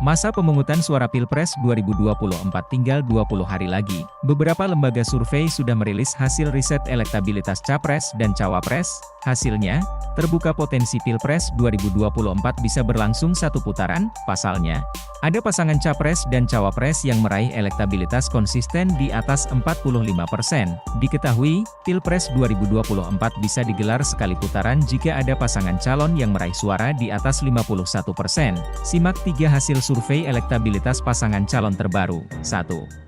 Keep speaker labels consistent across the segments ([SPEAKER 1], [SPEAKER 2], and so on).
[SPEAKER 1] Masa pemungutan suara Pilpres 2024 tinggal 20 hari lagi. Beberapa lembaga survei sudah merilis hasil riset elektabilitas Capres dan Cawapres. Hasilnya, terbuka potensi Pilpres 2024 bisa berlangsung satu putaran. Pasalnya, ada pasangan Capres dan Cawapres yang meraih elektabilitas konsisten di atas 45%. Diketahui, Pilpres 2024 bisa digelar sekali putaran jika ada pasangan calon yang meraih suara di atas 51%. Simak 3 hasil survei elektabilitas pasangan calon terbaru. 1.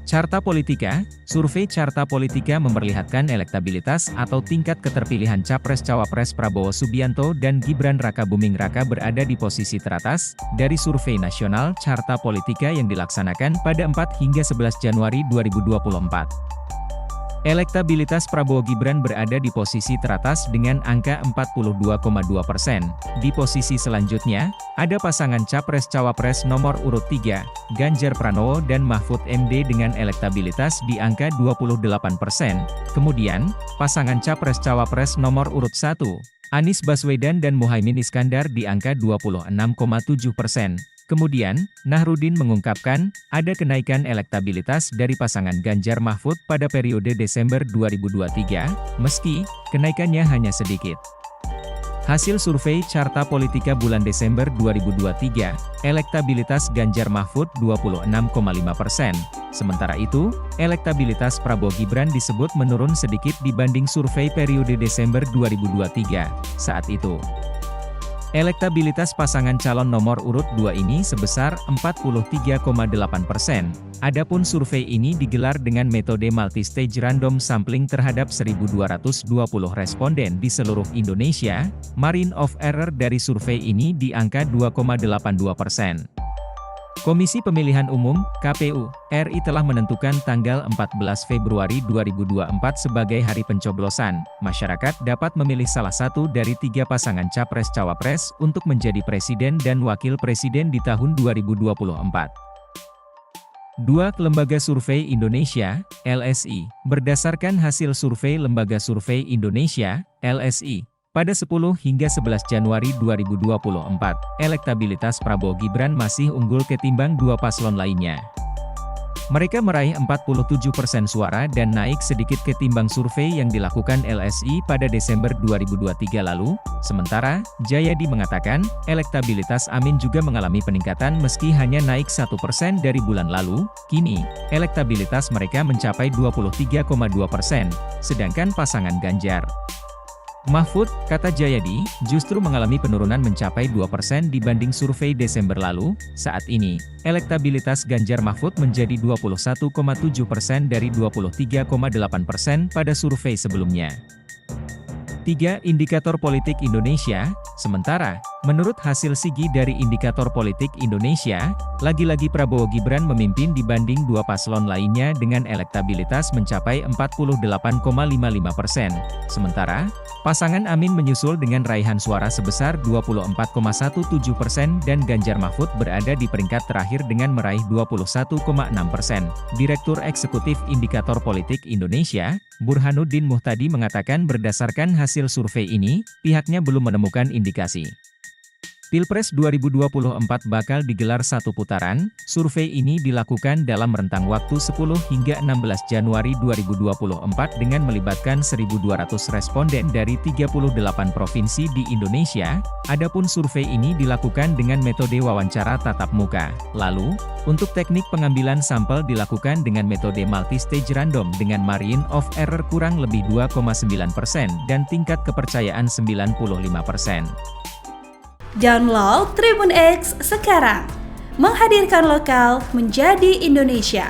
[SPEAKER 1] Carta Politika. Survei Carta Politika memperlihatkan elektabilitas atau tingkat keterpilihan Capres-Cawapres Prabowo Subianto dan Gibran Rakabuming Raka berada di posisi teratas dari survei nasional Carta Politika yang dilaksanakan pada 4 hingga 11 Januari 2024. Elektabilitas Prabowo Gibran berada di posisi teratas dengan angka 42,2%. Di posisi selanjutnya, ada pasangan Capres-Cawapres nomor urut 3, Ganjar Pranowo dan Mahfud MD dengan elektabilitas di angka 28%. Kemudian, pasangan Capres-Cawapres nomor urut 1, Anies Baswedan dan Muhaimin Iskandar di angka 26,7%. Kemudian, Nahrudin mengungkapkan, ada kenaikan elektabilitas dari pasangan Ganjar Mahfud pada periode Desember 2023, meski kenaikannya hanya sedikit. Hasil survei Carta Politika bulan Desember 2023, elektabilitas Ganjar Mahfud 26,5%. Sementara itu, elektabilitas Prabowo Gibran disebut menurun sedikit dibanding survei periode Desember 2023. Saat itu, elektabilitas pasangan calon nomor urut 2 ini sebesar 43,8%. Adapun survei ini digelar dengan metode multistage random sampling terhadap 1.220 responden di seluruh Indonesia. Margin of error dari survei ini di angka 2,82%. Komisi Pemilihan Umum, KPU, RI telah menentukan tanggal 14 Februari 2024 sebagai hari pencoblosan. Masyarakat dapat memilih salah satu dari 3 pasangan Capres-Cawapres untuk menjadi Presiden dan Wakil Presiden di tahun 2024. 2. Lembaga Survei Indonesia, LSI. Berdasarkan hasil survei Lembaga Survei Indonesia, LSI, pada 10 hingga 11 Januari 2024, elektabilitas Prabowo Gibran masih unggul ketimbang 2 paslon lainnya. Mereka meraih 47% suara dan naik sedikit ketimbang survei yang dilakukan LSI pada Desember 2023 lalu. Sementara, Jayadi mengatakan, elektabilitas Amin juga mengalami peningkatan meski hanya naik 1% dari bulan lalu. Kini, elektabilitas mereka mencapai 23,2%, sedangkan pasangan Ganjar Mahfud, kata Jayadi, justru mengalami penurunan mencapai 2% dibanding survei Desember lalu. Saat ini, elektabilitas Ganjar Mahfud menjadi 21,7% dari 23,8% pada survei sebelumnya. 3. Indikator Politik Indonesia. Sementara, menurut hasil SIGI dari Indikator Politik Indonesia, lagi-lagi Prabowo Gibran memimpin dibanding 2 paslon lainnya dengan elektabilitas mencapai 48,55%. Sementara, pasangan Amin menyusul dengan raihan suara sebesar 24,17% dan Ganjar Mahfud berada di peringkat terakhir dengan meraih 21,6%. Direktur Eksekutif Indikator Politik Indonesia, Burhanuddin Muhtadi mengatakan berdasarkan hasil survei ini, pihaknya belum menemukan indikasi Pilpres 2024 bakal digelar satu putaran. Survei ini dilakukan dalam rentang waktu 10 hingga 16 Januari 2024 dengan melibatkan 1.200 responden dari 38 provinsi di Indonesia. Adapun survei ini dilakukan dengan metode wawancara tatap muka. Lalu, untuk teknik pengambilan sampel dilakukan dengan metode multistage random dengan margin of error kurang lebih 2,9% dan tingkat kepercayaan 95%.
[SPEAKER 2] Download Tribun X sekarang, menghadirkan lokal menjadi Indonesia.